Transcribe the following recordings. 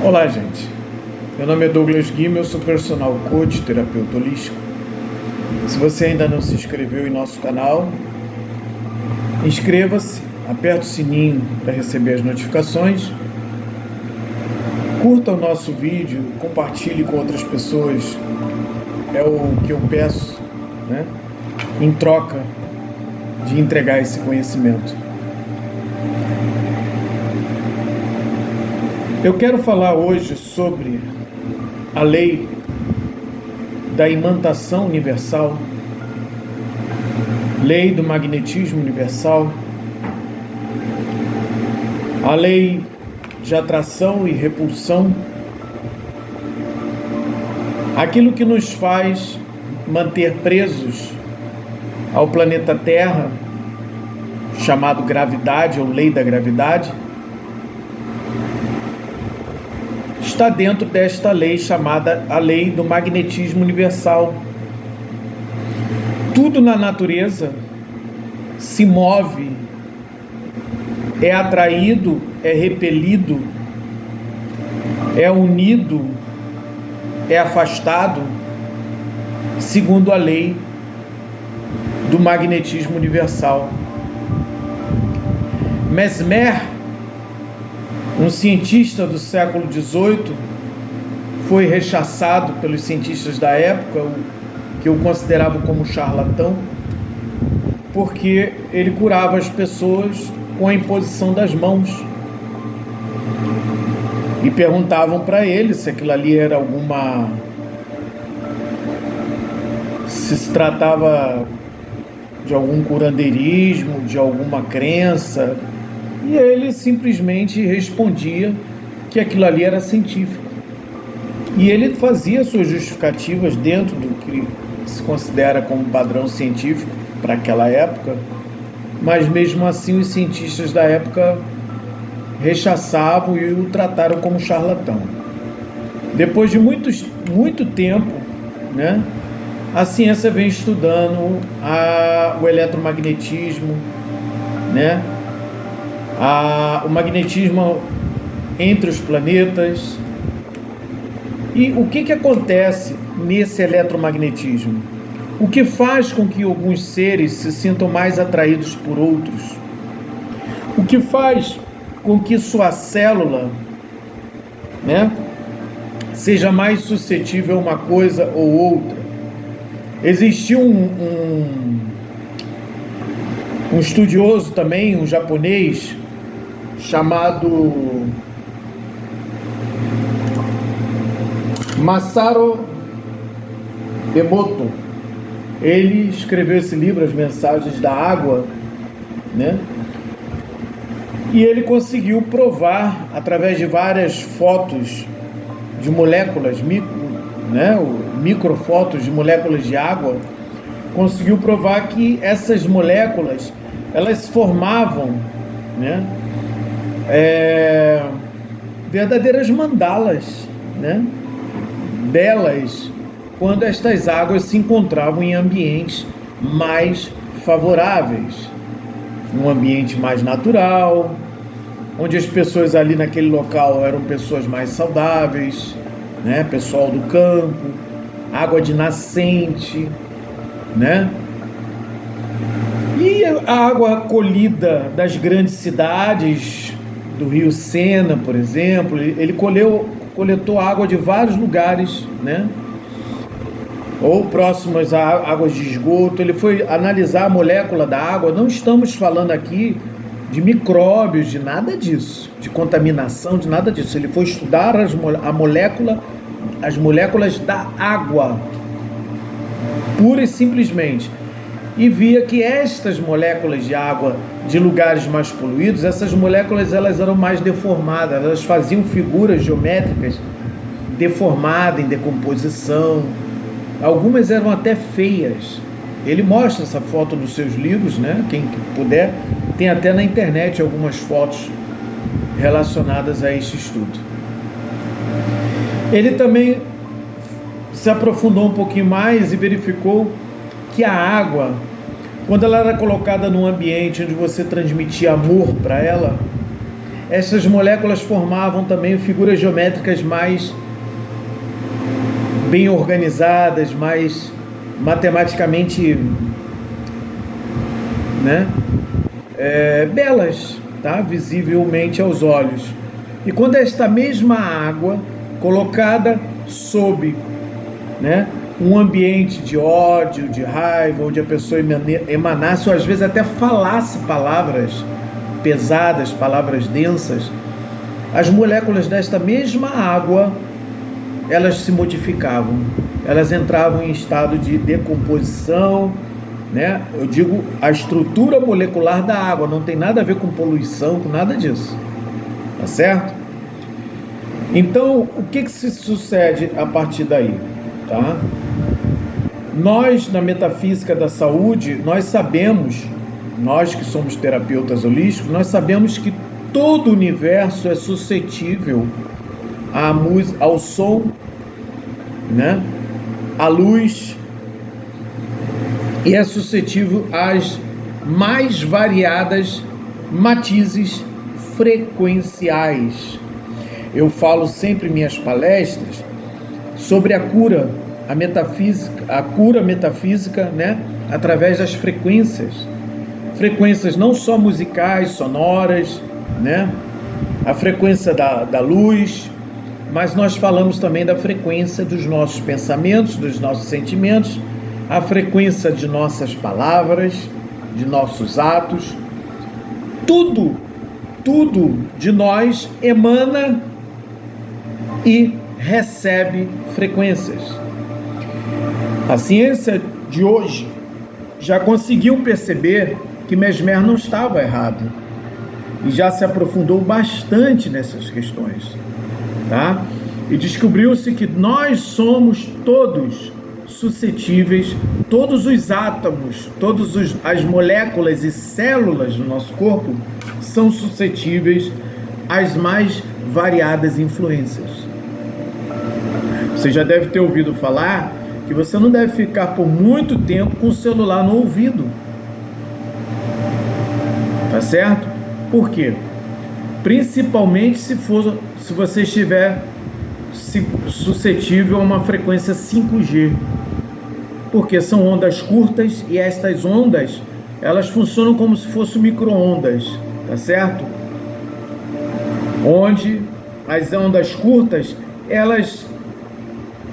Olá, gente. Meu nome é Douglas Guima, eu sou personal coach, terapeuta holístico. Se você ainda não se inscreveu em nosso canal, inscreva-se, aperte o sininho para receber as notificações, curta o nosso vídeo, compartilhe com outras pessoas, é o que eu peço, né? Em troca de entregar esse conhecimento. Eu quero falar hoje sobre a lei da imantação universal, lei do magnetismo universal, a lei de atração e repulsão, aquilo que nos faz manter presos ao planeta Terra, chamado gravidade ou lei da gravidade, está dentro desta lei chamada a lei do magnetismo universal. Tudo na natureza se move, é atraído, é repelido, é unido, é afastado, segundo a lei do magnetismo universal. Mesmer, um cientista do século XVIII, foi rechaçado pelos cientistas da época, que o consideravam como charlatão, porque ele curava as pessoas com a imposição das mãos. E perguntavam para ele se aquilo ali era se tratava de algum curandeirismo, de alguma crença. E ele simplesmente respondia que aquilo ali era científico. E ele fazia suas justificativas dentro do que se considera como padrão científico para aquela época, mas mesmo assim os cientistas da época rechaçavam e o trataram como charlatão. Depois de muito tempo, né, a ciência vem estudando o eletromagnetismo, né, o magnetismo entre os planetas. E o que acontece nesse eletromagnetismo? O que faz com que alguns seres se sintam mais atraídos por outros? O que faz com que sua célula, né, seja mais suscetível a uma coisa ou outra? Existiu um estudioso também, um japonês, chamado Masaru Emoto. Ele escreveu esse livro, As Mensagens da Água, né? E ele conseguiu provar, através de várias fotos de moléculas, microfotos de moléculas de água, conseguiu provar que essas moléculas, elas formavam, né, verdadeiras mandalas, né, belas, quando estas águas se encontravam em ambientes mais favoráveis, um ambiente mais natural, onde as pessoas ali naquele local eram pessoas mais saudáveis, né, pessoal do campo, água de nascente, né? E a água colhida das grandes cidades, do rio Sena, por exemplo, ele coletou água de vários lugares, né? Ou próximas a águas de esgoto. Ele foi analisar a molécula da água. Não estamos falando aqui de micróbios, de nada disso, de contaminação, de nada disso. Ele foi estudar as moléculas da água, pura e simplesmente, e via que estas moléculas de água de lugares mais poluídos, essas moléculas, elas eram mais deformadas, elas faziam figuras geométricas deformadas, em decomposição, algumas eram até feias. Ele mostra essa foto nos seus livros, né? Quem puder, tem até na internet algumas fotos relacionadas a este estudo. Ele também se aprofundou um pouquinho mais e verificou que a água, quando ela era colocada num ambiente onde você transmitia amor para ela essas moléculas formavam também figuras geométricas mais bem organizadas, mais matematicamente, né, belas, tá? Visivelmente aos olhos. E quando esta mesma água colocada sob, né, um ambiente de ódio, de raiva, onde a pessoa emanasse ou às vezes até falasse palavras pesadas, palavras densas, as moléculas desta mesma água, elas se modificavam, elas entravam em estado de decomposição, né? Eu digo a estrutura molecular da água, não tem nada a ver com poluição, com nada disso, tá certo? Então, o que se sucede a partir daí, tá? Nós, na metafísica da saúde, nós sabemos, nós que somos terapeutas holísticos, nós sabemos que todo o universo é suscetível à música, ao som, né? À luz, e é suscetível às mais variadas matizes frequenciais. Eu falo sempre em minhas palestras sobre a cura, a metafísica, a cura metafísica, né? Através das frequências. Frequências não só musicais, sonoras, né? A frequência da luz, mas nós falamos também da frequência dos nossos pensamentos, dos nossos sentimentos, a frequência de nossas palavras, de nossos atos. Tudo de nós emana e recebe frequências. A ciência de hoje já conseguiu perceber que Mesmer não estava errado e já se aprofundou bastante nessas questões, tá? E descobriu-se que nós somos todos suscetíveis, todos os átomos, as moléculas e células do nosso corpo são suscetíveis às mais variadas influências. Você já deve ter ouvido falar que você não deve ficar por muito tempo com o celular no ouvido. Tá certo? Por quê? Principalmente se você estiver suscetível a uma frequência 5G. Porque são ondas curtas e estas ondas, elas funcionam como se fossem micro-ondas, tá certo? Onde as ondas curtas, elas,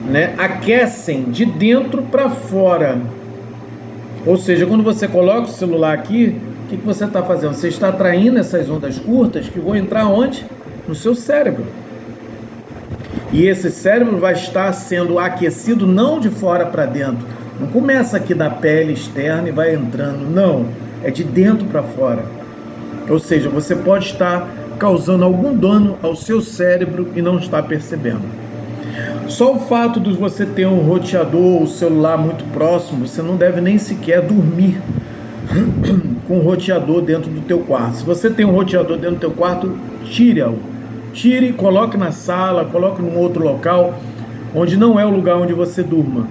né, aquecem de dentro para fora. Ou seja, quando você coloca o celular aqui, o que você está fazendo? Você está atraindo essas ondas curtas que vão entrar onde? No seu cérebro. E esse cérebro vai estar sendo aquecido não de fora para dentro. Não começa aqui da pele externa e vai entrando. Não, é de dentro para fora. Ou seja, você pode estar causando algum dano ao seu cérebro e não está percebendo. Só o fato de você ter um roteador ou celular muito próximo, você não deve nem sequer dormir com um roteador dentro do teu quarto. Se você tem um roteador dentro do teu quarto, tire-o. Tire, coloque na sala, coloque num outro local, onde não é o lugar onde você durma.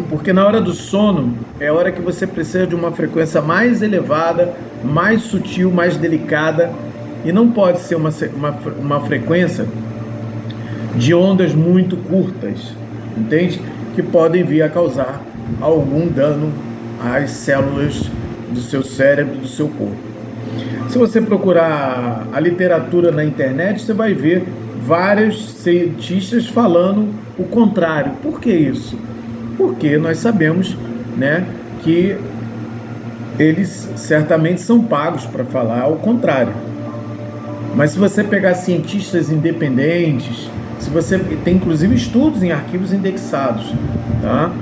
Porque na hora do sono, é a hora que você precisa de uma frequência mais elevada, mais sutil, mais delicada, e não pode ser uma frequência de ondas muito curtas, entende? Que podem vir a causar algum dano às células do seu cérebro, do seu corpo. Se você procurar a literatura na internet, você vai ver vários cientistas falando o contrário. Por que isso? Porque nós sabemos, né, que eles certamente são pagos para falar o contrário. Mas se você pegar cientistas independentes, se você tem inclusive estudos em arquivos indexados, tá?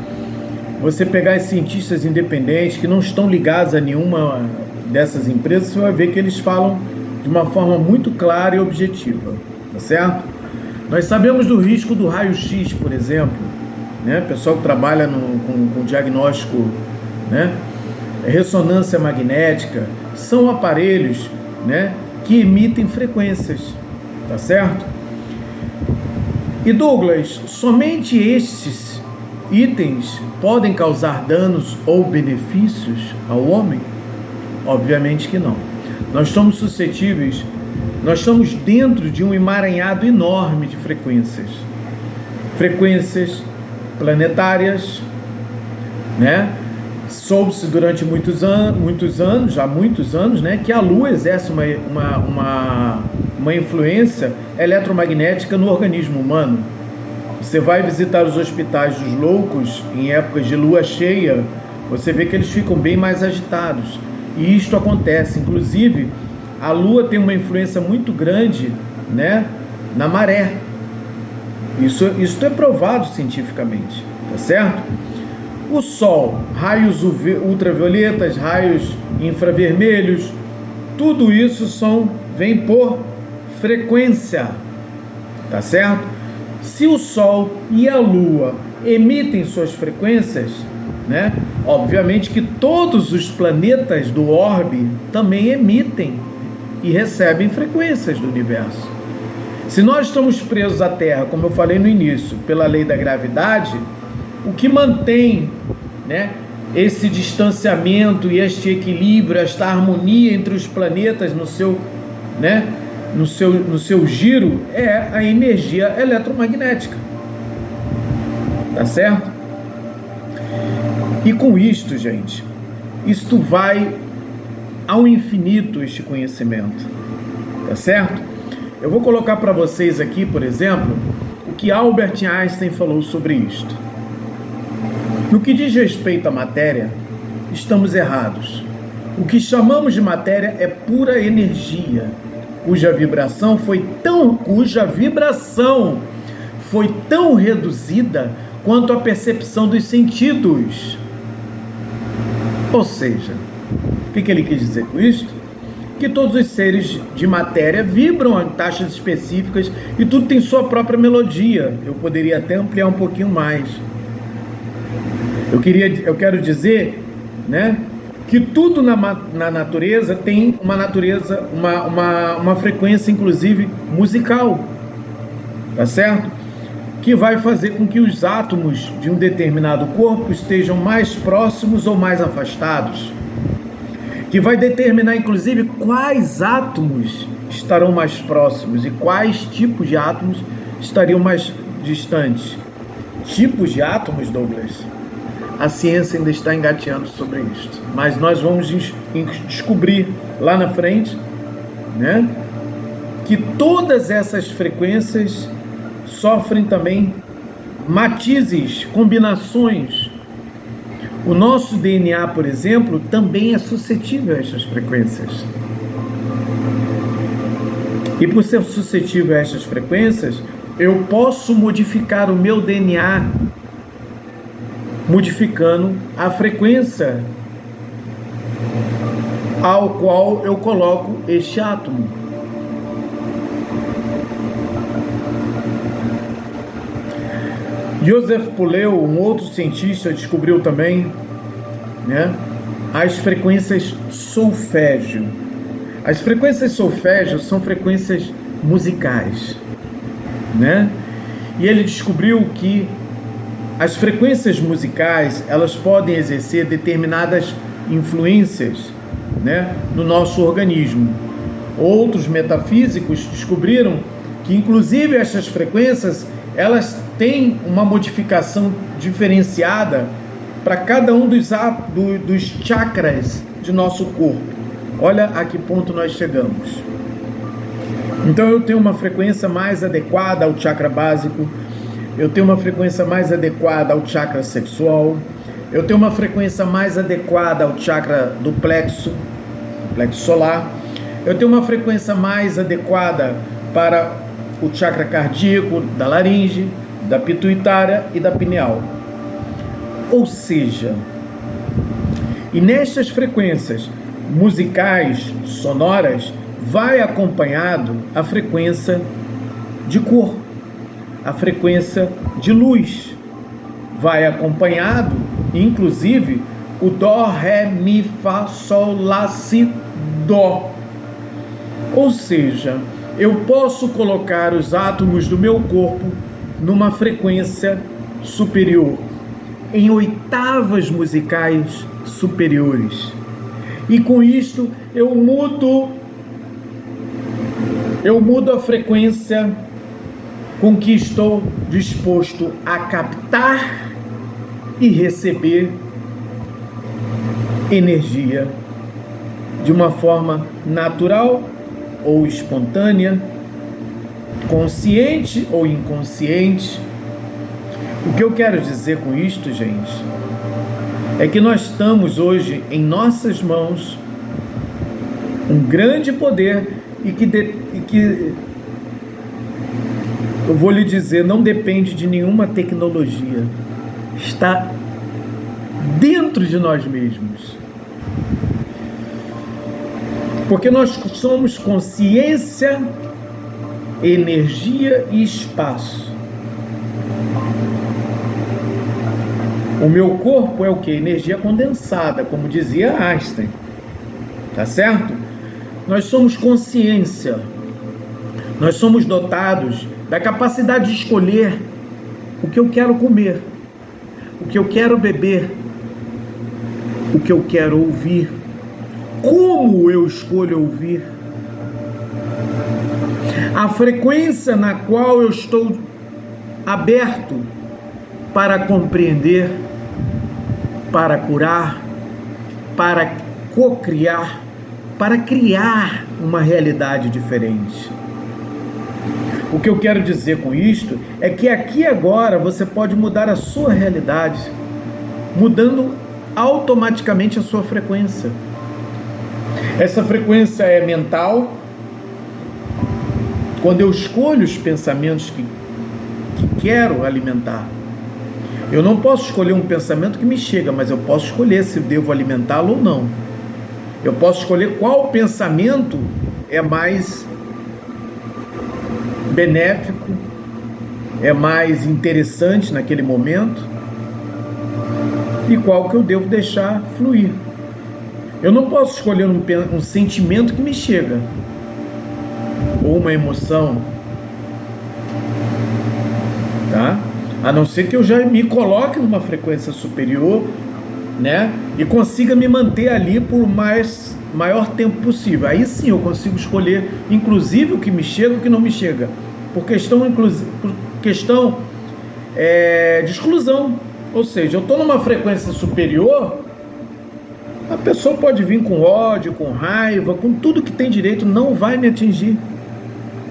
Você pegar esses cientistas independentes que não estão ligados a nenhuma dessas empresas, você vai ver que eles falam de uma forma muito clara e objetiva, tá certo? Nós sabemos do risco do raio-x, por exemplo, né? Pessoal que trabalha com diagnóstico, né? Ressonância magnética, são aparelhos, né, que emitem frequências, tá certo? E Douglas, somente estes itens podem causar danos ou benefícios ao homem? Obviamente que não. Nós estamos suscetíveis Nós estamos dentro de um emaranhado enorme de frequências. Frequências planetárias, né? Soube-se durante muitos anos, já há muitos anos, né, que a Lua exerce uma influência eletromagnética no organismo humano. Você vai visitar os hospitais dos loucos em épocas de lua cheia, você vê que eles ficam bem mais agitados. E isto acontece, inclusive, a Lua tem uma influência muito grande, né, na maré. Isso é provado cientificamente, tá certo? O Sol, raios ultravioletas, raios infravermelhos, tudo isso vem por frequência, tá certo? Se o Sol e a Lua emitem suas frequências, né? Obviamente que todos os planetas do orbe também emitem e recebem frequências do universo. Se nós estamos presos à Terra, como eu falei no início, pela lei da gravidade, o que mantém, né, esse distanciamento e este equilíbrio, esta harmonia entre os planetas no seu giro é a energia eletromagnética. Tá certo? E com isto, gente, isto vai ao infinito, este conhecimento. Tá certo? Eu vou colocar para vocês aqui, por exemplo, o que Albert Einstein falou sobre isto. No que diz respeito à matéria, estamos errados. O que chamamos de matéria é pura energia, cuja vibração foi tão reduzida quanto a percepção dos sentidos. Ou seja, o que ele quis dizer com isto? Que todos os seres de matéria vibram em taxas específicas e tudo tem sua própria melodia. Eu poderia até ampliar um pouquinho mais. Eu quero dizer, né, que tudo na natureza tem uma frequência, inclusive musical, tá certo? Que vai fazer com que os átomos de um determinado corpo estejam mais próximos ou mais afastados, que vai determinar, inclusive, quais átomos estarão mais próximos e quais tipos de átomos estariam mais distantes. Tipos de átomos, Douglas? A ciência ainda está engateando sobre isso, mas nós vamos descobrir lá na frente, né, que todas essas frequências sofrem também matizes, combinações. O nosso DNA, por exemplo, também é suscetível a essas frequências. E por ser suscetível a essas frequências, eu posso modificar o meu DNA modificando a frequência ao qual eu coloco este átomo. Joseph Pulley, um outro cientista, descobriu também, né, as frequências solfégio. As frequências solfégio são frequências musicais, né? E ele descobriu que as frequências musicais, elas podem exercer determinadas influências, né, no nosso organismo. Outros metafísicos descobriram que, inclusive, essas frequências, elas têm uma modificação diferenciada para cada um dos chakras de nosso corpo. Olha a que ponto nós chegamos. Então eu tenho uma frequência mais adequada ao chakra básico, eu tenho uma frequência mais adequada ao chakra sexual, eu tenho uma frequência mais adequada ao chakra do plexo solar, eu tenho uma frequência mais adequada para o chakra cardíaco, da laringe, da pituitária e da pineal. Ou seja, e nestas frequências musicais, sonoras, vai acompanhado a frequência de cor, a frequência de luz, vai acompanhado, inclusive, o Dó, Ré, Mi, Fá, Sol, Lá, Si, Dó. Ou seja, eu posso colocar os átomos do meu corpo numa frequência superior, em oitavas musicais superiores. E com isto eu mudo Eu mudo a frequência com que estou disposto a captar e receber energia de uma forma natural ou espontânea, consciente ou inconsciente. O que eu quero dizer com isto, gente, é que nós estamos hoje em nossas mãos um grande poder e que eu vou lhe dizer, não depende de nenhuma tecnologia, está dentro de nós mesmos, porque nós somos consciência, energia e espaço. O meu corpo é o que? Energia condensada, como dizia Einstein, tá certo? Nós somos consciência, nós somos dotados da capacidade de escolher o que eu quero comer, o que eu quero beber, o que eu quero ouvir, como eu escolho ouvir, a frequência na qual eu estou aberto para compreender, para curar, para co-criar, para criar uma realidade diferente. O que eu quero dizer com isto é que aqui e agora você pode mudar a sua realidade, mudando automaticamente a sua frequência. Essa frequência é mental. Quando eu escolho os pensamentos que quero alimentar, eu não posso escolher um pensamento que me chega, mas eu posso escolher se devo alimentá-lo ou não. Eu posso escolher qual pensamento é mais benéfico, é mais interessante naquele momento e qual que eu devo deixar fluir. Eu não posso escolher um sentimento que me chega ou uma emoção, tá? A não ser que eu já me coloque numa frequência superior, né? E consiga me manter ali por maior tempo possível. Aí sim eu consigo escolher, inclusive, o que me chega e o que não me chega, por questão de exclusão. Ou seja, eu estou numa frequência superior, a pessoa pode vir com ódio, com raiva, com tudo que tem direito, não vai me atingir,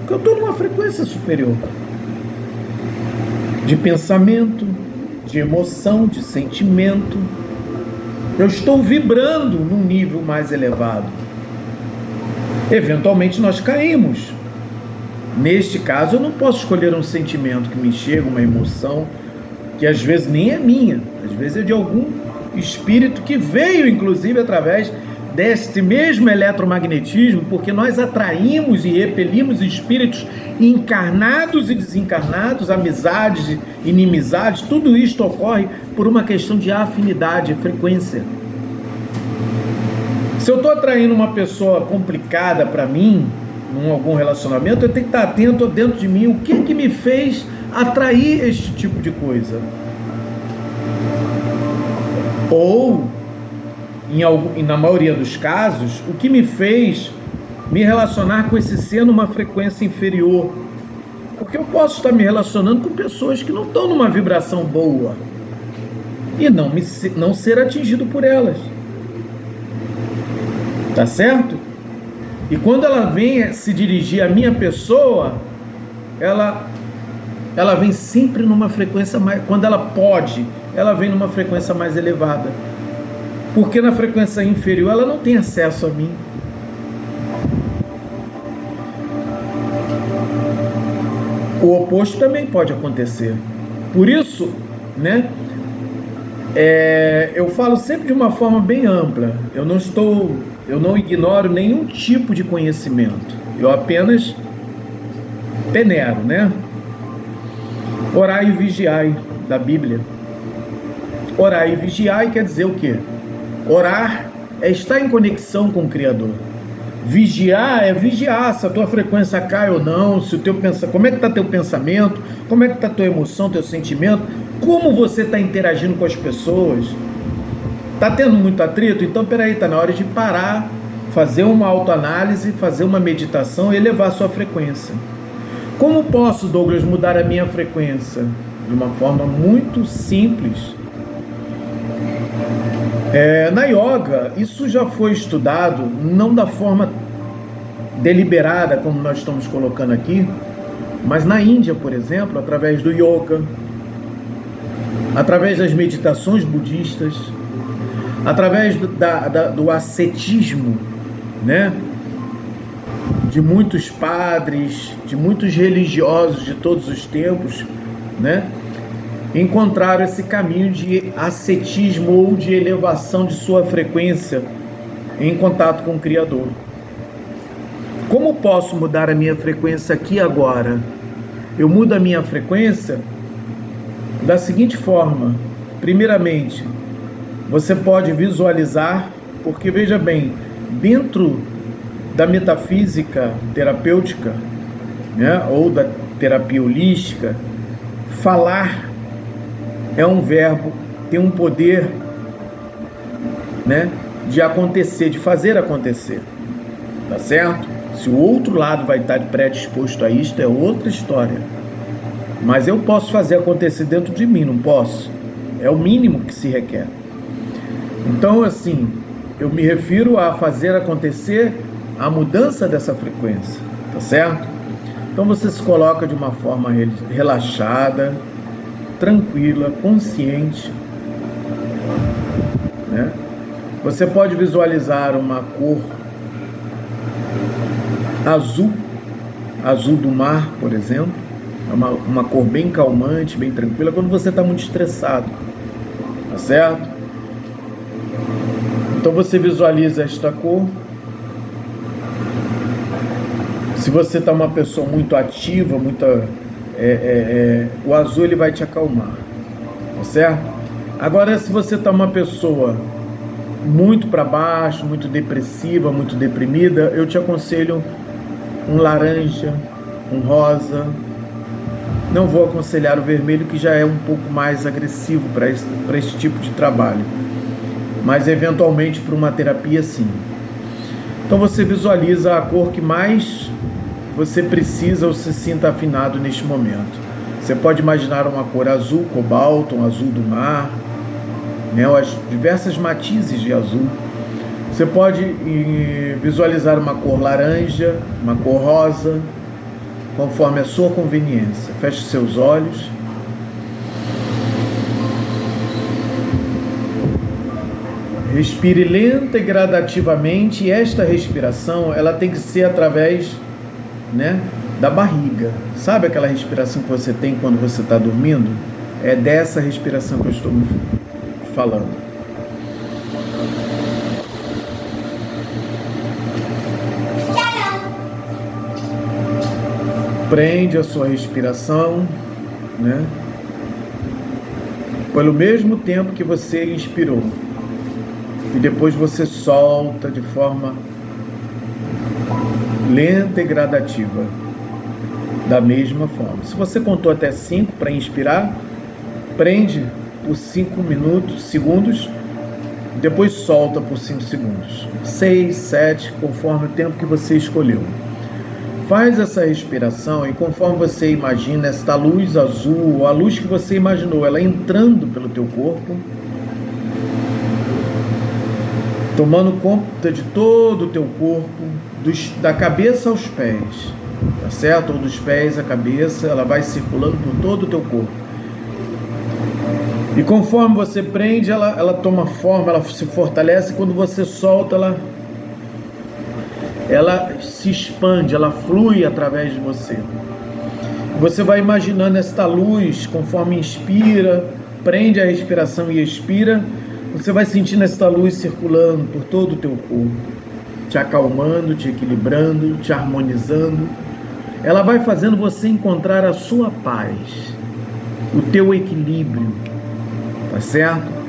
porque eu estou numa frequência superior de pensamento, de emoção, de sentimento. Eu estou vibrando num nível mais elevado. Eventualmente nós caímos. Neste caso eu não posso escolher um sentimento que me chega, uma emoção que às vezes nem é minha, às vezes é de algum espírito que veio inclusive através deste mesmo eletromagnetismo, porque nós atraímos e repelimos espíritos encarnados e desencarnados, amizades, inimizades, tudo isto ocorre por uma questão de afinidade, frequência. Se eu estou atraindo uma pessoa complicada para mim, em algum relacionamento, eu tenho que estar atento dentro de mim, o que me fez atrair este tipo de coisa. Ou, na maioria dos casos, o que me fez me relacionar com esse ser numa frequência inferior. Porque eu posso estar me relacionando com pessoas que não estão numa vibração boa e não ser atingido por elas. Tá certo? E quando ela vem se dirigir à minha pessoa, ela vem sempre numa frequência mais... Quando ela pode, ela vem numa frequência mais elevada. Porque na frequência inferior ela não tem acesso a mim. O oposto também pode acontecer. Por isso, né, eu falo sempre de uma forma bem ampla. Eu não ignoro nenhum tipo de conhecimento. Eu apenas peneiro, né? Orai e vigiai, da Bíblia. Orai e vigiai quer dizer o quê? Orar é estar em conexão com o Criador. Vigiar é vigiar se a tua frequência cai ou não, se o teu como é que está teu pensamento, como é que está tua emoção, teu sentimento, como você está interagindo com as pessoas. Está tendo muito atrito? Então peraí, está na hora de parar, fazer uma autoanálise, fazer uma meditação e elevar sua frequência. Como posso, Douglas, mudar a minha frequência? De uma forma muito simples. Na yoga, isso já foi estudado, não da forma deliberada, como nós estamos colocando aqui, mas na Índia, por exemplo, através do yoga, através das meditações budistas, através do ascetismo, né? De muitos padres, de muitos religiosos de todos os tempos, né? Encontraram esse caminho de ascetismo ou de elevação de sua frequência em contato com o Criador. Como posso mudar a minha frequência aqui agora? Eu mudo a minha frequência da seguinte forma. Primeiramente, você pode visualizar, porque veja bem, dentro da metafísica terapêutica, né, ou da terapia holística, falar é um verbo, tem um poder, né, de acontecer, de fazer acontecer, tá certo? Se o outro lado vai estar predisposto a isto, é outra história. Mas eu posso fazer acontecer dentro de mim, não posso? É o mínimo que se requer. Então, assim, eu me refiro a fazer acontecer a mudança dessa frequência, tá certo? Então você se coloca de uma forma relaxada, tranquila, consciente, né? Você pode visualizar uma cor azul, azul do mar, por exemplo. É uma cor bem calmante, bem tranquila, quando você está muito estressado, tá certo? Então você visualiza esta cor. Se você está uma pessoa muito ativa, o azul ele vai te acalmar, tá certo? Agora, se você está uma pessoa muito para baixo, muito depressiva, muito deprimida, eu te aconselho um laranja, um rosa. Não vou aconselhar o vermelho, que já é um pouco mais agressivo para esse tipo de trabalho, mas eventualmente para uma terapia, sim. Então você visualiza a cor que mais você precisa ou se sinta afinado neste momento. Você pode imaginar uma cor azul, cobalto, um azul do mar, né, as diversas matizes de azul. Você pode visualizar uma cor laranja, uma cor rosa, conforme a sua conveniência. Feche seus olhos. Respire lenta e gradativamente. E esta respiração, ela tem que ser através, né, da barriga. Sabe aquela respiração que você tem quando você está dormindo? É dessa respiração que eu estou falando. Prende a sua respiração, né, pelo mesmo tempo que você inspirou. E depois você solta de forma lenta e gradativa. Da mesma forma. Se você contou até 5 para inspirar, prende por 5 segundos, depois solta por 5 segundos. 6, 7, conforme o tempo que você escolheu. Faz essa respiração e conforme você imagina esta luz azul, a luz que você imaginou, ela entrando pelo teu corpo, tomando conta de todo o teu corpo, da cabeça aos pés, tá certo? Ou dos pés à cabeça, ela vai circulando por todo o teu corpo. E conforme você prende, ela toma forma, ela se fortalece. Quando você solta, ela se expande, ela flui através de você. Você vai imaginando esta luz, conforme inspira, prende a respiração e expira, você vai sentindo esta luz circulando por todo o teu corpo, te acalmando, te equilibrando, te harmonizando. Ela vai fazendo você encontrar a sua paz, o teu equilíbrio, tá certo?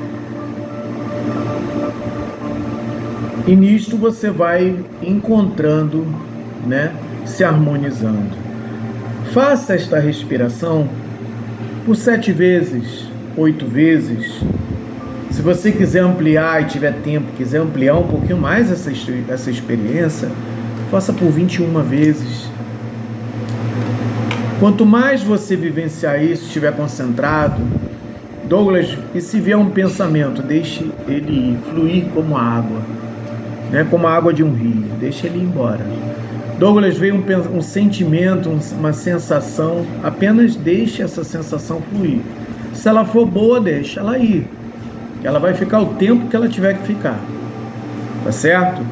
E nisto você vai encontrando, né, se harmonizando. Faça esta respiração por 7 vezes, 8 vezes, Se você quiser ampliar e tiver tempo, quiser ampliar um pouquinho mais essa experiência, faça por 21 vezes. Quanto mais você vivenciar isso, estiver concentrado, Douglas, e se vier um pensamento, deixe ele fluir como a água, né? Como a água de um rio, deixe ele ir embora. Douglas, veio um sentimento, uma sensação, apenas deixe essa sensação fluir. Se ela for boa, deixa ela ir. Ela vai ficar o tempo que ela tiver que ficar, tá certo?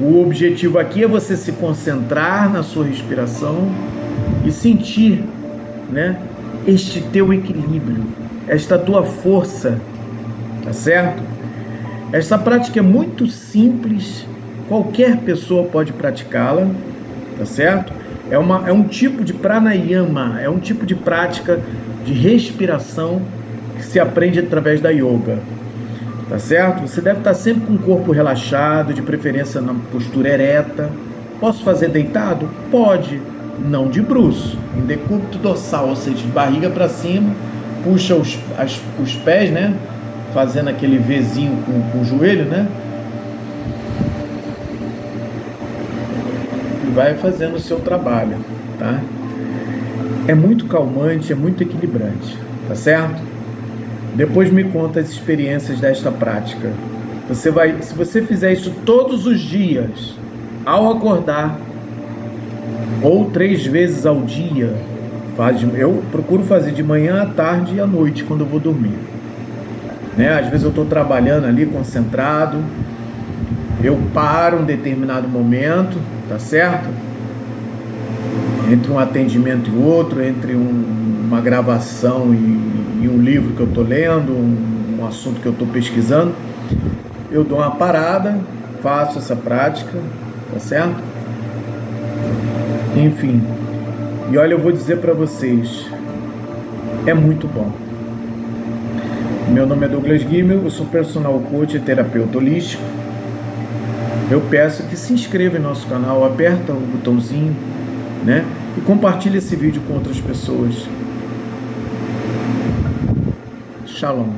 O objetivo aqui é você se concentrar na sua respiração e sentir, né, este teu equilíbrio, esta tua força, tá certo? Essa prática é muito simples, qualquer pessoa pode praticá-la, tá certo? É um tipo de pranayama, é um tipo de prática de respiração que se aprende através da yoga, tá certo? Você deve estar sempre com o corpo relaxado, de preferência na postura ereta. Posso fazer deitado? Pode, não de bruço, em decúbito dorsal, ou seja, de barriga para cima, puxa os pés, né? Fazendo aquele Vzinho com o joelho, né? E vai fazendo o seu trabalho, tá? É muito calmante, é muito equilibrante, tá certo? Depois me conta as experiências desta prática. Se você fizer isso todos os dias, ao acordar, ou 3 vezes ao dia, eu procuro fazer de manhã, à tarde e à noite, quando eu vou dormir, né? Às vezes eu estou trabalhando ali, concentrado, eu paro um determinado momento, tá certo? Entre um atendimento e outro, entre uma gravação e um livro que eu estou lendo, um assunto que eu estou pesquisando, eu dou uma parada, faço essa prática, tá certo? Enfim, e olha, eu vou dizer para vocês, é muito bom. Meu nome é Douglas Guimel, eu sou personal coach e terapeuta holístico. Eu peço que se inscreva em nosso canal, aperta o botãozinho, né? E compartilhe esse vídeo com outras pessoas. Shalom.